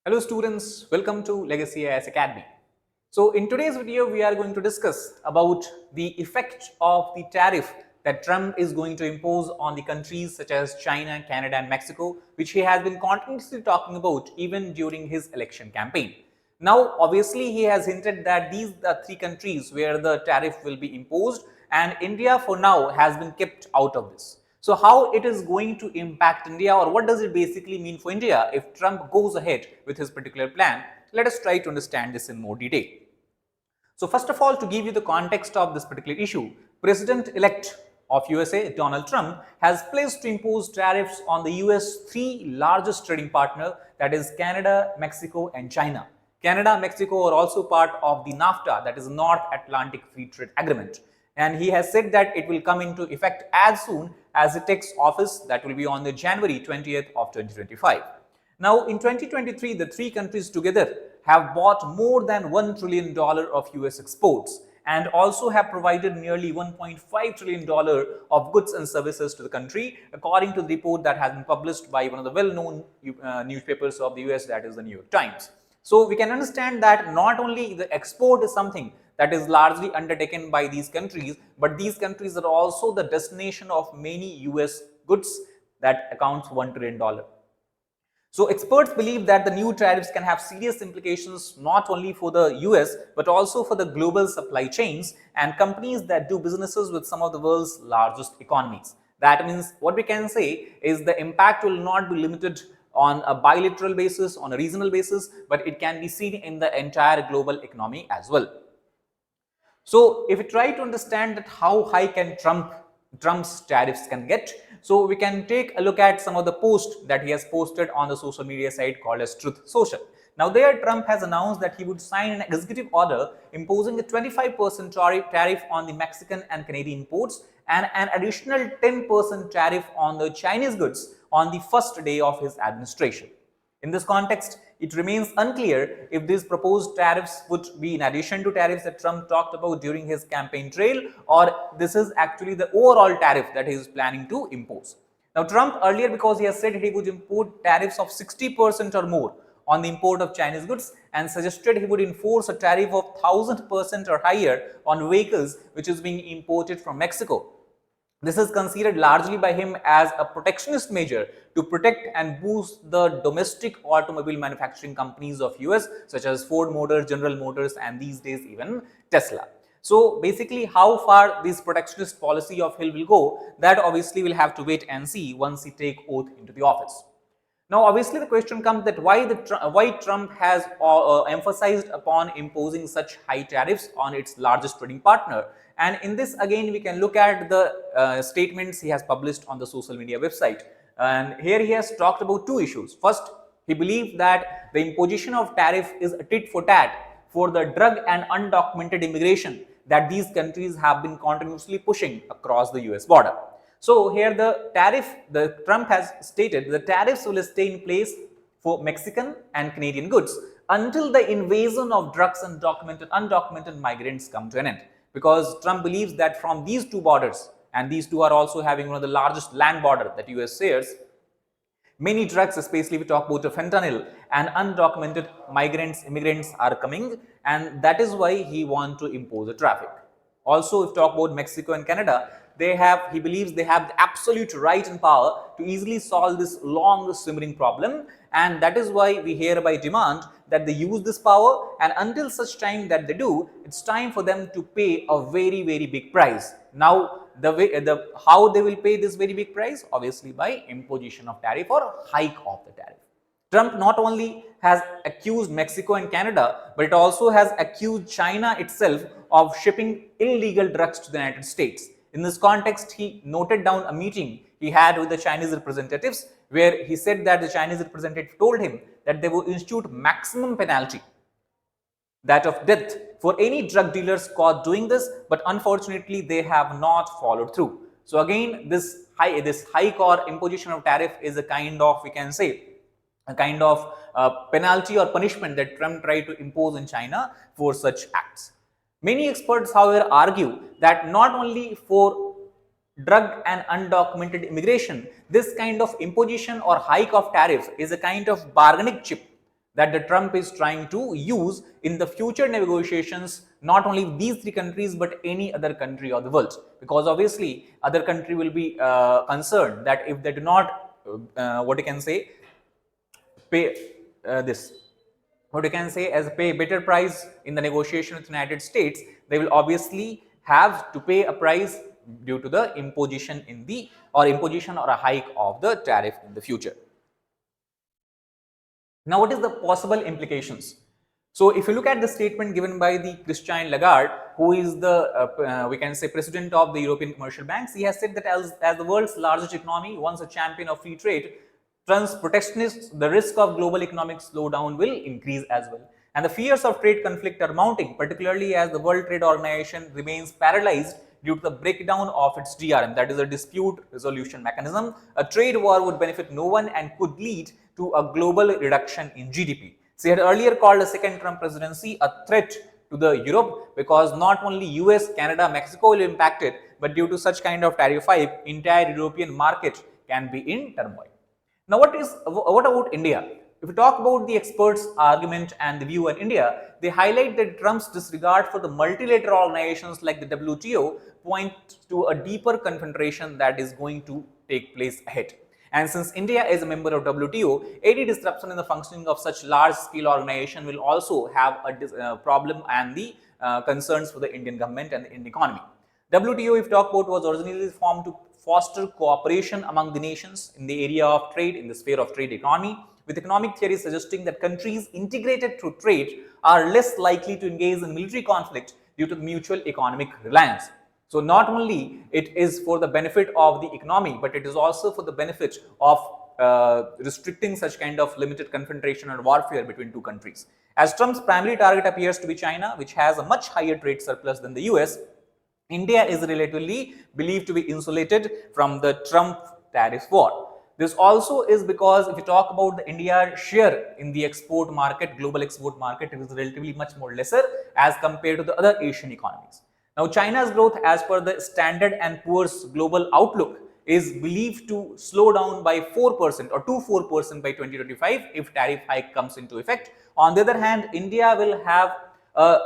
Hello students, welcome to Legacy IAS Academy. So in today's video, we are going to discuss about the effect of the tariff that Trump is going to impose on the countries such as China, Canada and Mexico, which he has been continuously talking about even during his election campaign. Now, obviously, he has hinted that these are three countries where the tariff will be imposed, and India for now has been kept out of this. So how it is going to impact India, or what does it basically mean for India if Trump goes ahead with his particular plan? Let us try to understand this in more detail. So first of all, to give you the context of this particular issue, President-elect of USA, Donald Trump, has pledged to impose tariffs on the US three largest trading partners, that is Canada, Mexico and China. Canada, Mexico are also part of the NAFTA, that is North Atlantic Free Trade Agreement. And he has said that it will come into effect as soon as it takes office, that will be on the January 20th of 2025. Now, in 2023, the three countries together have bought more than $1 trillion of US exports and also have provided nearly $1.5 trillion of goods and services to the country, according to the report that has been published by one of the well-known newspapers of the US, that is the New York Times. So we can understand that not only the export is something that is largely undertaken by these countries, but these countries are also the destination of many US goods that accounts for $1 trillion. So experts believe that the new tariffs can have serious implications not only for the US but also for the global supply chains and companies that do businesses with some of the world's largest economies. That means what we can say is the impact will not be limited on a bilateral basis, on a regional basis, but it can be seen in the entire global economy as well. So if we try to understand that how high can Trump's tariffs can get, so we can take a look at some of the posts that he has posted on the social media site called as Truth Social. Now there Trump has announced that he would sign an executive order imposing a 25% tariff on the Mexican and Canadian imports and an additional 10% tariff on the Chinese goods on the first day of his administration. In this context, it remains unclear if these proposed tariffs would be in addition to tariffs that Trump talked about during his campaign trail, or this is actually the overall tariff that he is planning to impose. Now, Trump earlier, because he has said he would impose tariffs of 60% or more on the import of Chinese goods and suggested he would enforce a tariff of 1000% or higher on vehicles which is being imported from Mexico. This is considered largely by him as a protectionist measure to protect and boost the domestic automobile manufacturing companies of US, such as Ford Motors, General Motors, and these days even Tesla. So basically, how far this protectionist policy of Hill will go, that obviously we'll have to wait and see once he take oath into the office. Now, obviously, the question comes that why Trump has emphasized upon imposing such high tariffs on its largest trading partner. And in this, again, we can look at the statements he has published on the social media website. And here he has talked about two issues. First, he believed that the imposition of tariff is a tit for tat for the drug and undocumented immigration that these countries have been continuously pushing across the US border. So here the Trump has stated the tariffs will stay in place for Mexican and Canadian goods until the invasion of drugs and undocumented migrants come to an end. Because Trump believes that from these two borders, and these two are also having one of the largest land border that US shares, many drugs, especially we talk about the fentanyl and undocumented immigrants are coming, and that is why he wants to impose a traffic. Also, if we talk about Mexico and Canada, he believes they have the absolute right and power to easily solve this long simmering problem, and that is why we hereby demand that they use this power, and until such time that they do, it's time for them to pay a very, very big price. Now, how they will pay this very big price? Obviously by imposition of tariff or hike of the tariff. Trump not only has accused Mexico and Canada, but it also has accused China itself of shipping illegal drugs to the United States. In this context, he noted down a meeting he had with the Chinese representatives, where he said that the Chinese representative told him that they will institute maximum penalty, that of death, for any drug dealers caught doing this, but unfortunately they have not followed through. So again, this hike or imposition of tariff is a kind of, we can say, a kind of penalty or punishment that Trump tried to impose in China for such acts. Many experts, however, argue that not only for drug and undocumented immigration, this kind of imposition or hike of tariff is a kind of bargaining chip that the Trump is trying to use in the future negotiations, not only with these three countries, but any other country of the world. Because obviously, other country will be concerned that if they do not, what you can say, pay this, what you can say as pay better price in the negotiation with the United States, they will obviously have to pay a price due to the imposition in the imposition or a hike of the tariff in the future. Now, what is the possible implications? So, if you look at the statement given by the Christine Lagarde, who is the we can say president of the European commercial banks, he has said that as the world's largest economy, once a champion of free trade, Trump's protectionists, the risk of global economic slowdown will increase as well. And the fears of trade conflict are mounting, particularly as the World Trade Organization remains paralyzed due to the breakdown of its DRM, that is a dispute resolution mechanism. A trade war would benefit no one and could lead to a global reduction in GDP. So, he had earlier called the second Trump presidency a threat to the Europe, because not only US, Canada, Mexico will be impacted, but due to such kind of tariff hike, entire European market can be in turmoil. Now, what about India? If we talk about the experts' argument and the view on India, they highlight that Trump's disregard for the multilateral organizations like the WTO point to a deeper confrontation that is going to take place ahead. And since India is a member of WTO, any disruption in the functioning of such large-scale organization will also have a problem and the concerns for the Indian government and the Indian economy. WTO, if we talk about, was originally formed to foster cooperation among the nations in the area of trade, in the sphere of trade economy, with economic theory suggesting that countries integrated through trade are less likely to engage in military conflict due to mutual economic reliance. So, not only it is for the benefit of the economy, but it is also for the benefit of restricting such kind of limited confrontation and warfare between two countries. As Trump's primary target appears to be China, which has a much higher trade surplus than the US, India is relatively believed to be insulated from the Trump tariff war. This also is because if you talk about the India share in the export market, global export market, it is relatively much more lesser as compared to the other Asian economies. Now, China's growth as per the Standard and Poor's global outlook is believed to slow down by 4% or to 4% by 2025 if tariff hike comes into effect. On the other hand, India will have a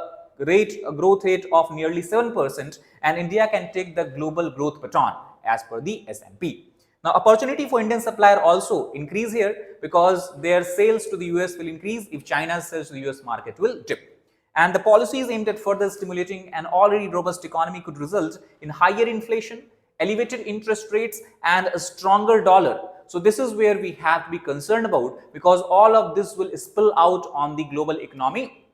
growth rate of nearly 7%, and India can take the global growth baton as per the S&P. Now, opportunity for Indian supplier also increase here because their sales to the US will increase if China's sales to the US market will dip. And the policies aimed at further stimulating an already robust economy could result in higher inflation, elevated interest rates, and a stronger dollar. So, this is where we have to be concerned about, because all of this will spill out on the global economy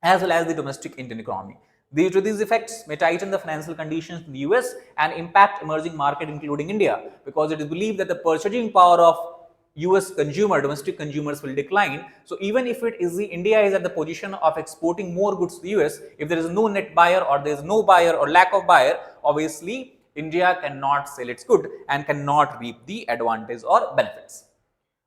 as well as the domestic Indian economy. Due to these effects may tighten the financial conditions in the US and impact emerging market including India, because it is believed that the purchasing power of US domestic consumers will decline. So, even if India is at the position of exporting more goods to the US, if there is no net buyer or there is no buyer or lack of buyer, obviously India cannot sell its good and cannot reap the advantage or benefits.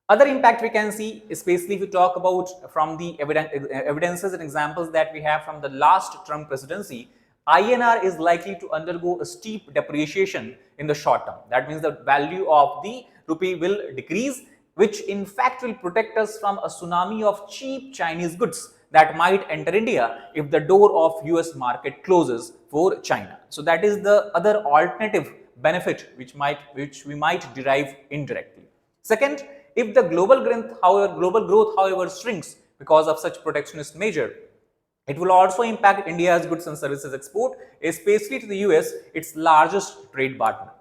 Other impact we can see, especially if we talk about from the evidences and examples that we have from the last Trump presidency, INR is likely to undergo a steep depreciation in the short term. That means the value of the rupee will decrease, which in fact will protect us from a tsunami of cheap Chinese goods that might enter India if the door of US market closes for China. So, that is the other alternative benefit which we might derive indirectly. Second, if the global growth however shrinks because of such protectionist measure, it will also impact India's goods and services export, especially to the US, its largest trade partner.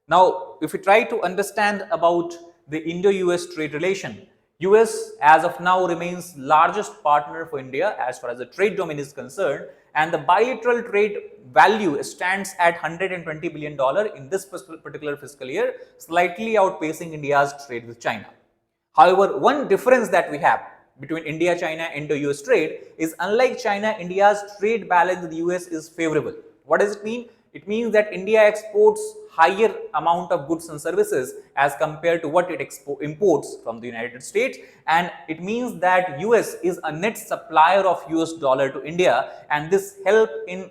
Now, if we try to understand about the Indo-US trade relation, US as of now remains largest partner for India as far as the trade domain is concerned, and the bilateral trade value stands at $120 billion in this particular fiscal year, slightly outpacing India's trade with China. However, one difference that we have between India, China, and Indo-US trade is, unlike China, India's trade balance with the US is favorable. What does it mean? It means that India exports higher amount of goods and services as compared to what it imports from the United States, and it means that US is a net supplier of US dollar to India, and this help in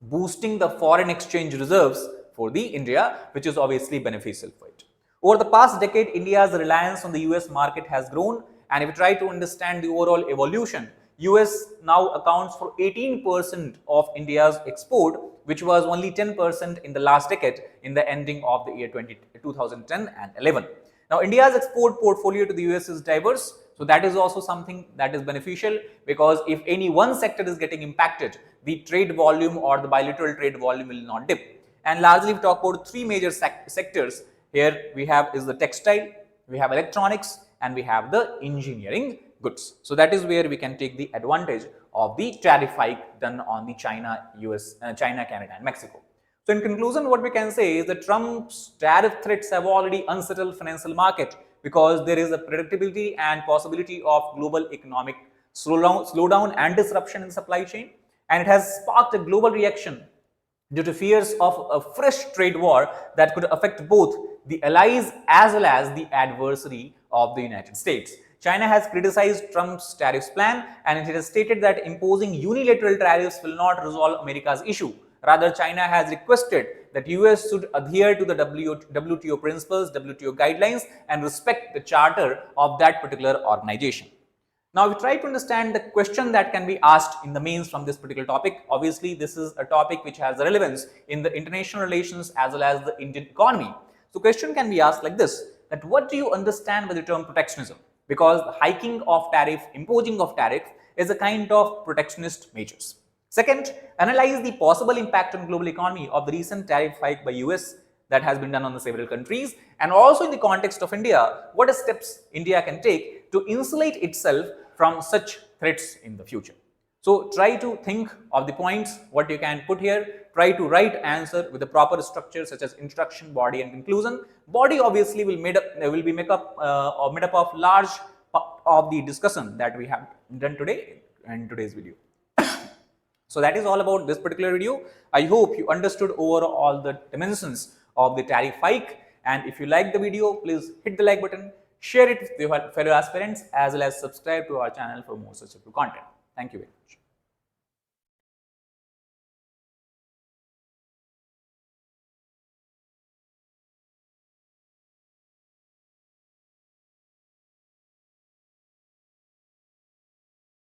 boosting the foreign exchange reserves for the India, which is obviously beneficial for it. Over the past decade, India's reliance on the US market has grown, And if you try to understand the overall evolution, US now accounts for 18% of India's export, which was only 10% in the last decade in the ending of the year 2010 and 11. Now, India's export portfolio to the US is diverse. So that is also something that is beneficial, because if any one sector is getting impacted, the trade volume or the bilateral trade volume will not dip. And largely we talk about three major sectors. Here we have is the textile, we have electronics, and we have the engineering goods. So that is where we can take the advantage of the tariff hike done on the China, China, Canada, and Mexico. So in conclusion, what we can say is that Trump's tariff threats have already unsettled financial market, because there is a predictability and possibility of global economic slowdown and disruption in supply chain, and it has sparked a global reaction due to fears of a fresh trade war that could affect both the allies as well as the adversary of the United States. China has criticized Trump's tariffs plan, and it has stated that imposing unilateral tariffs will not resolve America's issue. Rather, China has requested that US should adhere to the WTO principles, WTO guidelines, and respect the charter of that particular organization. Now, we try to understand the question that can be asked in the mains from this particular topic. Obviously, this is a topic which has relevance in the international relations as well as the Indian economy. So, question can be asked like this, that what do you understand by the term protectionism? Because the hiking of tariff, imposing of tariff is a kind of protectionist measures. Second, analyze the possible impact on global economy of the recent tariff hike by US that has been done on the several countries, and also in the context of India, what steps India can take to insulate itself from such threats in the future. So try to think of the points what you can put here. Try to write answer with a proper structure such as introduction, body, and conclusion. Body obviously will be made up of large part of the discussion that we have done today in today's video. So that is all about this particular video. I hope you understood overall the dimensions of the tariff hike. And if you like the video, please hit the like button, share it with your fellow aspirants, as well as subscribe to our channel for more such content. Thank you very much.